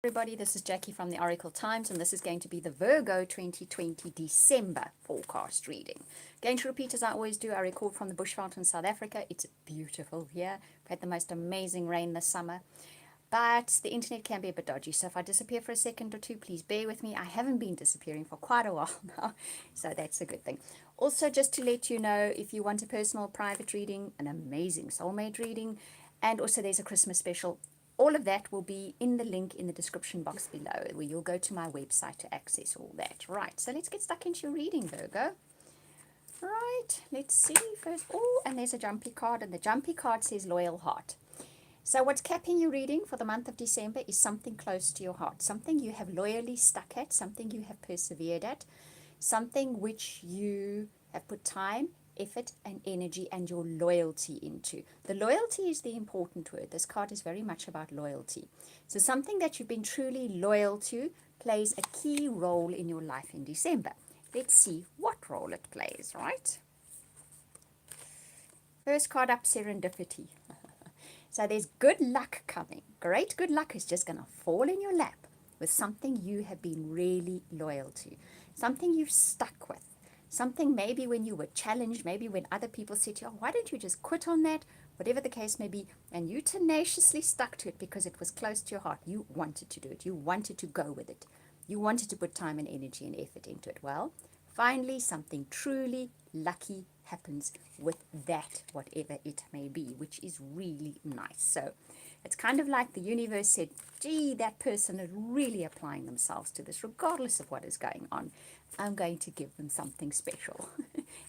Everybody, this is Jackie from the Oracle Times, and this is going to be the Virgo 2020 December forecast reading. Going to repeat as I always do. I record from the bushveld in South Africa. It's beautiful here. We've had the most amazing rain this summer, but the internet can be a bit dodgy, so if I disappear for a second or two, please bear with me. I haven't been disappearing for quite a while now, so that's a good thing. Also, just to let you know, if you want a personal private reading, an amazing soulmate reading, and also there's a Christmas special, all of that will be in the link in the description box below, where you'll go to my website to access all that. Right, so let's get stuck into your reading, Virgo. Right, let's see first. Oh, and there's a jumpy card, and the jumpy card says Loyal Heart. So what's capping your reading for the month of December is something close to your heart, something you have loyally stuck at, something you have persevered at, something which you have put time, effort and energy and your loyalty into. The loyalty is the important word. This card is very much about loyalty. So something that you've been truly loyal to plays a key role in your life in December. Let's see what role it plays, right? First card up, serendipity. So there's good luck coming. Great good luck is just going to fall in your lap with something you have been really loyal to, something you've stuck with. Something maybe when you were challenged, maybe when other people said to you, oh, why don't you just quit on that? Whatever the case may be, and you tenaciously stuck to it because it was close to your heart. You wanted to do it. You wanted to go with it. You wanted to put time and energy and effort into it. Well, finally, something truly lucky happens with that, whatever it may be, which is really nice. So it's kind of like the universe said, gee, that person is really applying themselves to this, regardless of what is going on. I'm going to give them something special.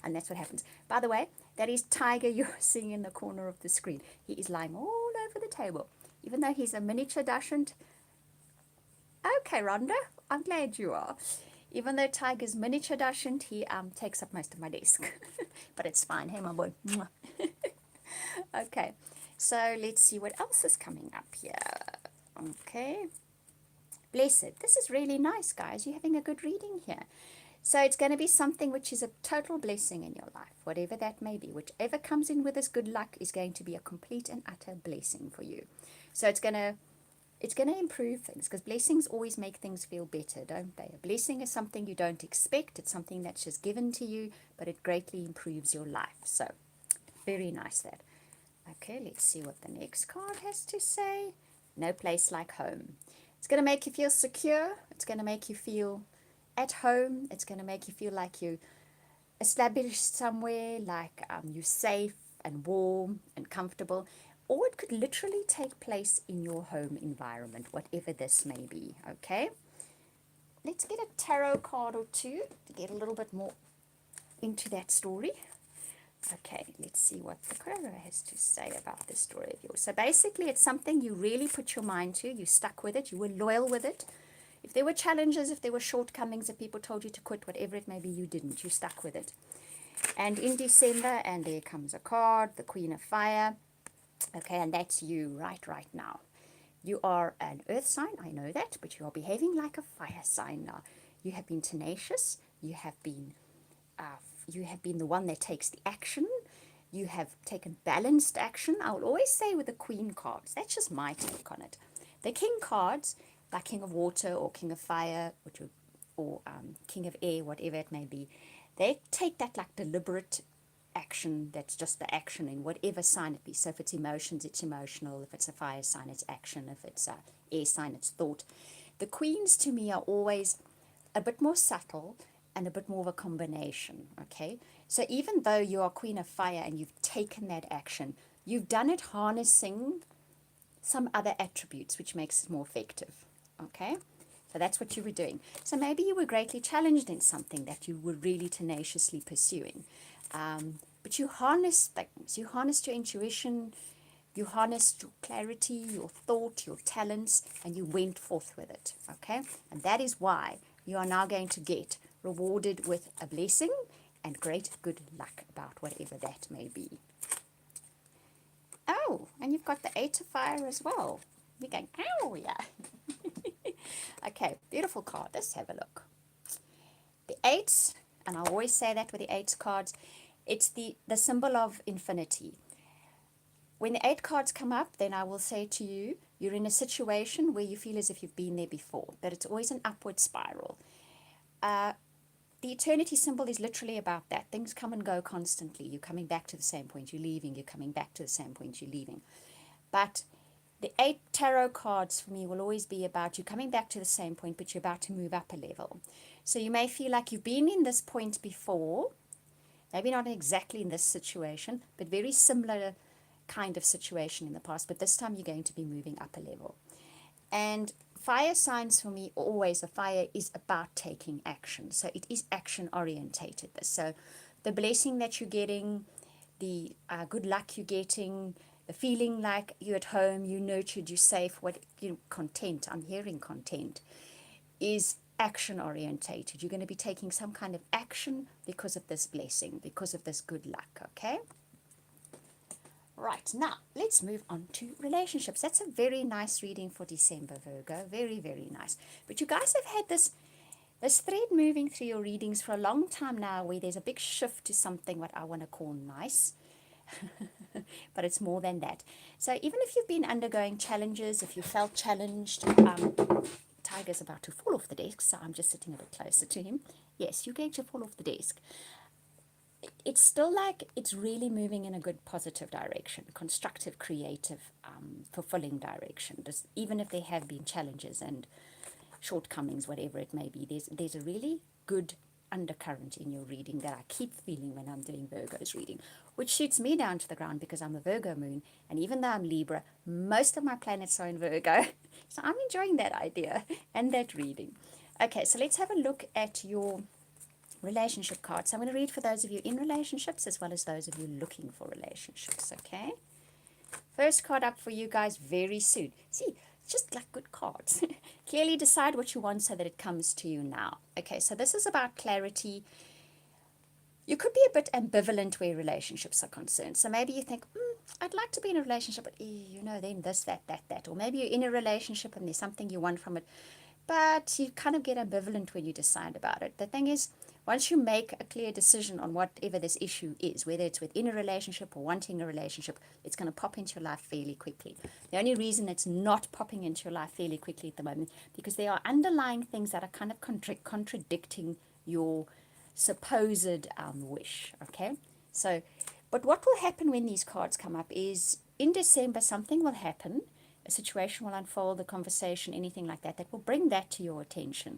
And that's what happens. By the way, that is Tiger you're seeing in the corner of the screen. He is lying all over the table. Even though he's a miniature dachshund. Okay, Rhonda, I'm glad you are. Even though Tiger's miniature dachshund, he takes up most of my desk. But it's fine. Hey, my boy. Okay, so let's see what else is coming up here. Okay. Blessed. This is really nice, guys. You're having a good reading here. So it's going to be something which is a total blessing in your life, whatever that may be. Whichever comes in with this good luck is going to be a complete and utter blessing for you. So it's going to improve things, because blessings always make things feel better, don't they? A blessing is something you don't expect. It's something that's just given to you, but it greatly improves your life. So very nice that. Okay, let's see what the next card has to say. No place like home. It's going to make you feel secure. It's going to make you feel at home. It's going to make you feel like you established somewhere, like you're safe and warm and comfortable. Or it could literally take place in your home environment, whatever this may be, okay? Let's get a tarot card or two to get a little bit more into that story. Okay, let's see what the tarot has to say about this story of yours. So basically, it's something you really put your mind to. You stuck with it. You were loyal with it. If there were challenges, if there were shortcomings, if people told you to quit, whatever it may be, you didn't. You stuck with it. And in December, and there comes a card, the Queen of Fire. Okay, and that's you right now. You are an earth sign, I know that, but you are behaving like a fire sign now. You have been tenacious. You have been the one that takes the action. You have taken balanced action. I will always say with the Queen cards, that's just my take on it. The King cards, like King of Water or King of Fire, or King of Air, whatever it may be, they take that like deliberate action. That's just the action in whatever sign it be. So if it's emotions, it's emotional. If it's a fire sign, it's action. If it's a air sign, it's thought. The queens to me are always a bit more subtle and a bit more of a combination, okay? So even though you are Queen of Fire and you've taken that action, you've done it harnessing some other attributes, which makes it more effective, okay? So that's what you were doing. So maybe you were greatly challenged in something that you were really tenaciously pursuing. But you harnessed things. You harnessed your intuition, you harnessed your clarity, your thought, your talents, and you went forth with it, okay? And that is why you are now going to get rewarded with a blessing and great good luck about whatever that may be. Oh, and you've got the Eight of Fire as well. You're going, ow, yeah. Okay, beautiful card. Let's have a look. The eights, and I always say that with the eights cards, it's the symbol of infinity. When the eight cards come up, then I will say to you, You're in a situation where you feel as if you've been there before, but it's always an upward spiral. The eternity symbol is literally about that. Things come and go constantly. You're coming back to the same point, you're leaving, you're coming back to the same point, you're leaving. But the 8 tarot cards for me will always be about you coming back to the same point, but you're about to move up a level. So you may feel like you've been in this point before, maybe not exactly in this situation, but very similar kind of situation in the past, but this time you're going to be moving up a level. And fire signs for me, always, the fire is about taking action. So it is action orientated. So the blessing that you're getting, the good luck you're getting, the feeling like you're at home, you're nurtured, you're safe, content, I'm hearing content, is action orientated. You're going to be taking some kind of action because of this blessing, because of this good luck, okay? Right, now let's move on to relationships. That's a very nice reading for December, Virgo. Very, very nice. But you guys have had this thread moving through your readings for a long time now, where there's a big shift to something what I want to call nice. But it's more than that. So even if you've been undergoing challenges, if you felt challenged, Tiger's about to fall off the desk, so I'm just sitting a bit closer to him. Yes, you're going to fall off the desk. It's still like it's really moving in a good positive direction, constructive, creative, fulfilling direction. Just, even if there have been challenges and shortcomings, whatever it may be, there's a really good undercurrent in your reading that I keep feeling when I'm doing Virgo's reading, which shoots me down to the ground because I'm a Virgo moon, and even though I'm Libra, most of my planets are in Virgo. So I'm enjoying that idea and that reading. Okay, so let's have a look at your relationship cards. So I'm going to read for those of you in relationships as well as those of you looking for relationships, okay? First card up for you guys very soon. See, just like good cards. Clearly decide what you want so that it comes to you now. Okay, so this is about clarity. You could be a bit ambivalent where relationships are concerned. So maybe you think, I'd like to be in a relationship, but then this, that. Or maybe you're in a relationship and there's something you want from it, but you kind of get ambivalent when you decide about it. The thing is, once you make a clear decision on whatever this issue is, whether it's within a relationship or wanting a relationship, it's going to pop into your life fairly quickly. The only reason it's not popping into your life fairly quickly at the moment, because there are underlying things that are kind of contradicting your supposed wish, okay? So, but what will happen when these cards come up is, in December, something will happen, a situation will unfold, a conversation, anything like that, that will bring that to your attention.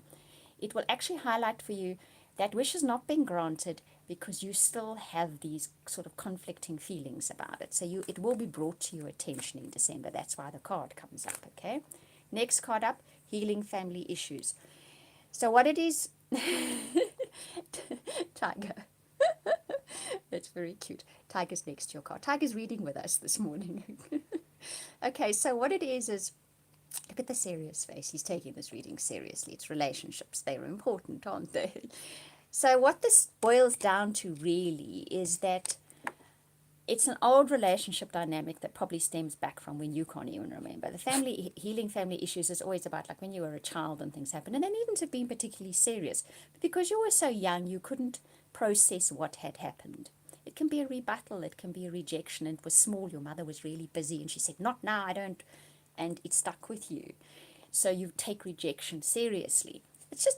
It will actually highlight for you that wish has not been granted because you still have these sort of conflicting feelings about it. So it will be brought to your attention in December. That's why the card comes up, okay? Next card up, healing family issues. So what it is, Tiger. That's very cute. Tiger's next to your card. Tiger's reading with us this morning. Okay, so what it is, look at the serious face. He's taking this reading seriously. It's relationships. They're important, aren't they? So what this boils down to really is that it's an old relationship dynamic that probably stems back from when you can't even remember. The healing family issues is always about like when you were a child and things happen, and they needn't have been particularly serious. But because you were so young, you couldn't process what had happened. It can be a rebuttal, it can be a rejection, and it was small. Your mother was really busy and she said, not now, I don't, and it stuck with you. So you take rejection seriously.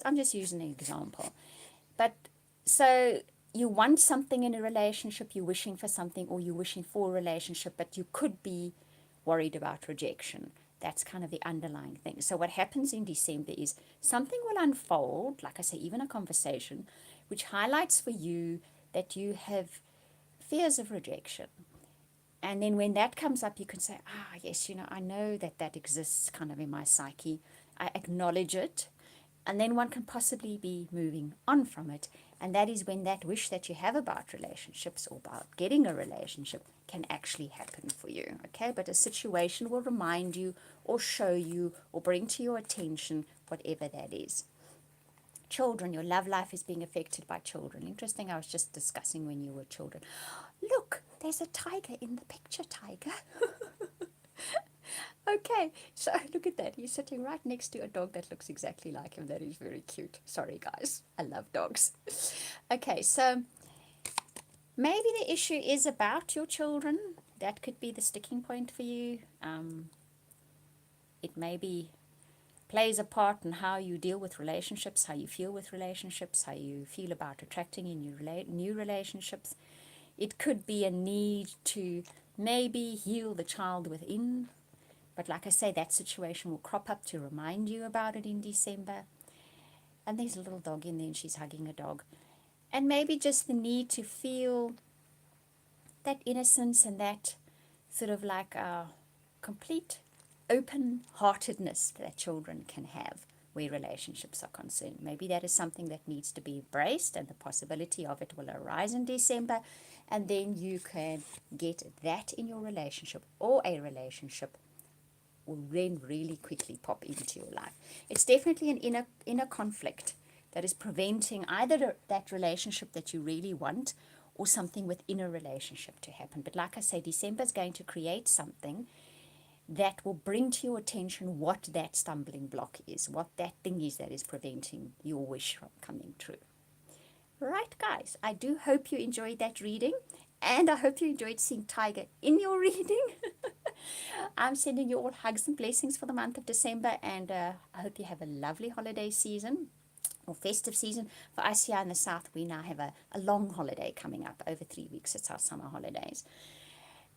I'm just using an example. But so you want something in a relationship, you're wishing for something, or you're wishing for a relationship, but you could be worried about rejection. That's kind of the underlying thing. So what happens in December is something will unfold, like I say, even a conversation, which highlights for you that you have fears of rejection. And then when that comes up, you can say, yes, I know that exists kind of in my psyche. I acknowledge it. And then one can possibly be moving on from it. And that is when that wish that you have about relationships or about getting a relationship can actually happen for you. Okay, but a situation will remind you or show you or bring to your attention whatever that is. Children, your love life is being affected by children. Interesting, I was just discussing when you were children. Look, there's a tiger in the picture, Tiger. Okay, so look at that. He's sitting right next to a dog that looks exactly like him. That is very cute. Sorry, guys. I love dogs. Okay, so maybe the issue is about your children. That could be the sticking point for you. It maybe plays a part in how you deal with relationships, how you feel with relationships, how you feel about attracting in new relationships. It could be a need to maybe heal the child within. But like I say, that situation will crop up to remind you about it in December. And there's a little dog in there and she's hugging a dog. And maybe just the need to feel that innocence and that sort of like complete open-heartedness that children can have where relationships are concerned. Maybe that is something that needs to be embraced, and the possibility of it will arise in December, and then you can get that in your relationship, or a relationship will then really quickly pop into your life. It's definitely an inner conflict that is preventing either that relationship that you really want or something within a relationship to happen. But like I say, December is going to create something that will bring to your attention what that stumbling block is, what that thing is that is preventing your wish from coming true. Right, guys, I do hope you enjoyed that reading, and I hope you enjoyed seeing Tiger in your reading. I'm sending you all hugs and blessings for the month of December, and I hope you have a lovely holiday season or festive season. For us here in the South, we now have a long holiday coming up, over 3 weeks. It's our summer holidays.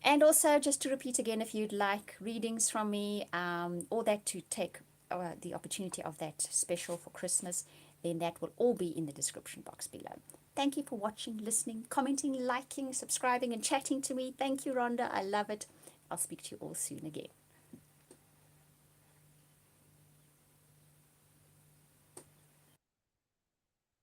And also, just to repeat again, if you'd like readings from me, or that to take the opportunity of that special for Christmas, then that will all be in the description box below. Thank you for watching, listening, commenting, liking, subscribing, and chatting to me. Thank you, Rhonda. I love it. I'll speak to you all soon again.